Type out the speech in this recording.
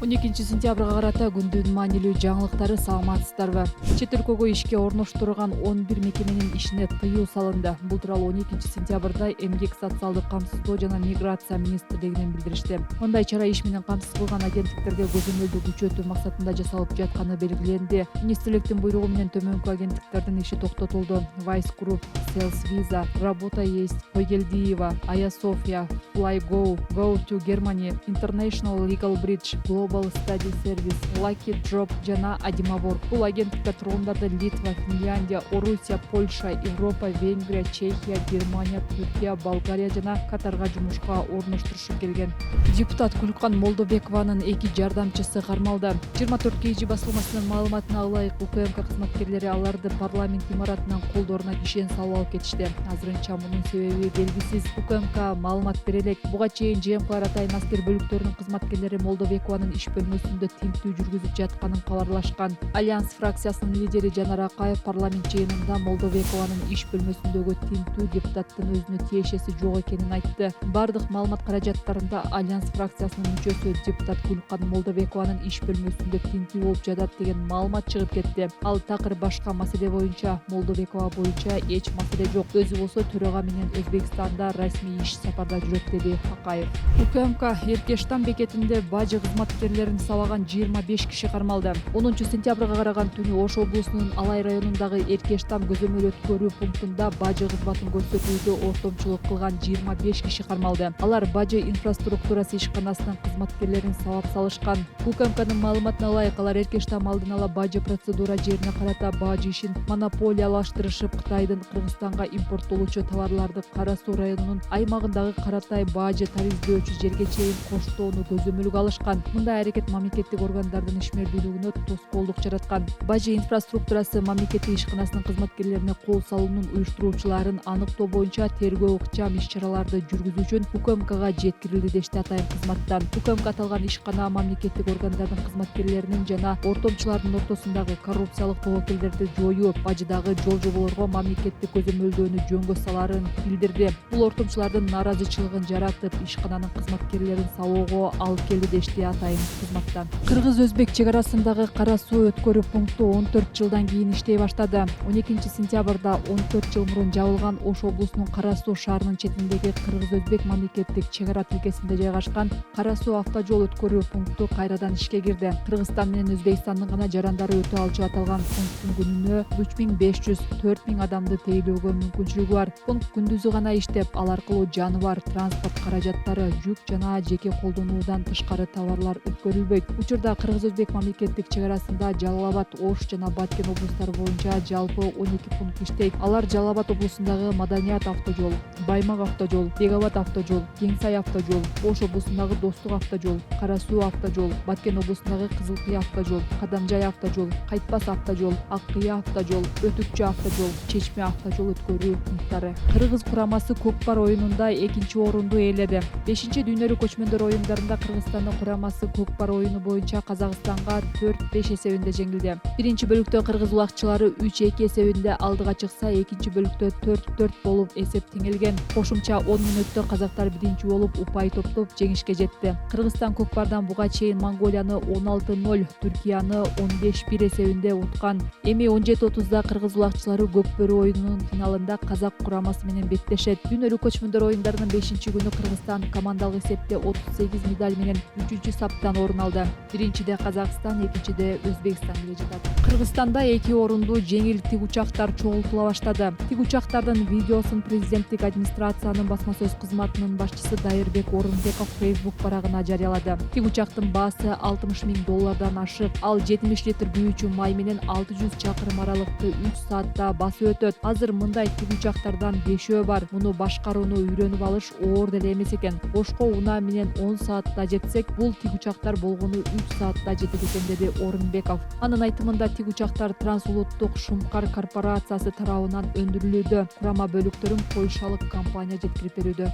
12 сентябрга карата күндүн маанилүү жаңылыктары саламатсыздарбы? Чет өлкөгө ишке орноштурган 11 мекеменин ишине тыюу салынды. Бул тууралуу 12 сентябрда Эмгек социалдык камсыздоо жана миграция министрлигинен билдиришти. Мындай чара иш менен камсыз кылган агенттиктерге көзөмөлдү күчөтүү максатында жасалып жатканы белгиленди. Министрликтин буйругу менен төмөнкү агенттиктердин иши токтотулду. Vice Group, Sales Visa, Работа есть, Койгелдиева, Aya Sofia, Flygo, Go to Germany, International Legal Bridge, Global Study Service, Lucky Drop жана Адимавор. Бул агенттиктер тургундарды Литва, Финляндия, Орусия, Польша, Европа, Венгрия, Чехия, Германия, Түркия, Болгария жана Катарга жумушка орноштурушуп келген. Депутат Гүлкан Молдобекованын 2 жардамчысы кармалды. 24 KG басылмасынын маалыматына ылайык УКМК кызматкерлери аларды парламент имаратынын колдоруна кишен салып алып кетишти. Азырынча мунун себеби белгисиз. УКМК маалымат бере элек. Буга чейин ЖМКлар атайын аскер бөлүктөрүнүн кызматкерлери Молдобекованын иш бөлмөсүндө тинтүү жүргүзүп жатканын кабарлашкан. Альянс фракциясынын лидери Жанар Акаев парламент жыйынында Молдобекованын иш бөлмөсүндөгү тинтүү депутаттын өзүнө тиешеси жок экенин айтты. Бардык маалымат каражаттарында Альянс фракциясынын мүчөсү депутат Гүлкан Молдобекованын иш бөлмөсүндө тинтүү болуп жатат деген маалымат чыгып кетти. Ал такыр башка маселе боюнча Молдобекова боюнча эч маселе жок. Өзү болсо төрага менен Өзбекстанда расмий иш сапарда жүрөт, деди Акаев. УКМК Эркештам бекетинде бажы кызматкерлерин сабаган 25 киши кармалды. 10 сентябрга караган түнү Ош облусунун Алай районундагы Эркештам көзөмөл өткөрүү пунктунда бажы кызматын көрсөтүүдө ортомчулук кылган 25 киши кармалды. Алар бажы инфраструктурасы ишканасынын кызматкерлерин сабап салышкан. УКМКнын маалыматына ылайык алар Эркештам алдын ала бажы процедура жерине карата бажы ишин монополиялаштырышып, Кытайдын Кыргызстанга импорттолуучу товарларды Кара Суу районунун аймагындагы Каратай бажы тарифтөөчү жерге чейин коштоону көзөмөлгө алышкан. Мындай аракет мамлекеттик органдардын ишмердүүлүгүнө тоскоолдук жараткан. Бажы инфраструктурасы мамлекеттик ишканасынын кызматкерлерине кол салуунун уюштуруучуларын аныктоо боюнча тергөө ыкчам иш-чараларды жүргүзүү үчүн УКМКга жеткирилди, дешти атайын кызматтан. УКМК аталган ишкана мамлекеттик органдардын кызматкерлеринин жана ортомчулардын ортосундагы коррупциялык тобокелдерди жоюу, бажыдагы жол жоболорго мамлекеттик көзөмөлдөөнү жөнгө саларын билдирди. Бул ортомчулардын нааразычылыгын жаратып, ишкананын кызматкерлерин сабоого алып келди, дешти атайын кызматтан. Кыргыз-Өзбек чек арасындагы Кара Суу өткөрүү пункту 14 жылдан кийин иштей баштады. 12 сентябрда 14 жыл мурун жабылган Ош облусунун Кара Суу шаарынын четиндеги Кыргыз-Өзбек мамлекеттик чек ара тилкесинде жайгашкан Кара Суу автожол өткөрүү пункту кайрадан ишке кирди. Кыргызстан менен Өзбекстандын гана жарандары өтө алчу аталган пункттун күнүнө 3500-4000 адамды тейлөөгө мүмкүнчүлүгү бар. Пункт күндүзү гана иштеп, ал аркылуу жаныбар, транспорт каражаттары, жүк жана жеке колдонуудан тышкары товарлар өткөрүлбөйт. Учурда Кыргыз-Өзбек мамлекеттик чек арасында Жалал Абад, Ош жана Баткен облустары боюнча жалпы 12 пункт иштейт. Алар Жалал Абад облусундагы Маданият автожол, Баймак автожол, Бегабад автожол, Кеңсай автожол, Ош облусундагы Достук автожол, Кара Суу автожол, Баткен облусундагы Кызыл Кый автожол, Кадамжай автожол, Кайтпас автожол, Ак Кый автожол, Өтүкчү автожол, Чечме автожол өткөрүү пункттары. Кыргыз курамасы Көкпар оюнунда 2 орунду ээледи. 5-дүйнөлүк көчмөндөр оюндарында Кыргызстандын курамасы Көкпар оюну боюнча Казакстанга 4-5 эсебинде жеңилди. Биринчи бөлүктө кыргыз улакчылары 3-2 эсебинде алдыга чыкса, экинчи бөлүктө 4-4 болуп эсеп теңелген. Кошумча 10 мүнөттө казактар биринчи болуп упай топтоп жеңишке жетти. Кыргызстан Көкпардан буга чейин Монголияны 16-0, Түркияны 15-1 эсебинде уткан. Эми 17:30да кыргыз улакчылары Көкбөрү оюнунун финалында казак курамасы менен беттешет. Дүйнөлүк көчмөндөр оюндарынын 5-күнү Кыргызстан командалык эсепте 38 медаль менен 3-саптан орун алды. Биринчиде Казакстан, экинчиде Өзбекстан келе жатат. Кыргызстанда 2 орунду жеңил тик учактар чогултула баштады. Тик учактардын видеосун президенттик администрациянын басма сөз кызматынын башчысы Дайырбек Орунбеков Facebook барагына жарыялады. Тик учактын баасы $60,000 ашык. Ал 70 литр күйүүчү май менен 600 чакырым аралыкты 3 саатта басып өтөт. Азыр мындай тик учактардан 5 бар. Муну башкарууну үйрөнүп алыш оор деле эмес экен. Ошко унаа менен 10 саатта жетсек, бул тик учактар болгону 3 саатта жетет экен, деди Орунбеков. Анын айтымында тик учактар Трансулуттук Шумкар корпорациясы тарабынан өндүрүлүүдө. Курама бөлүктөрүн польшалык компания жеткирип берүүдө.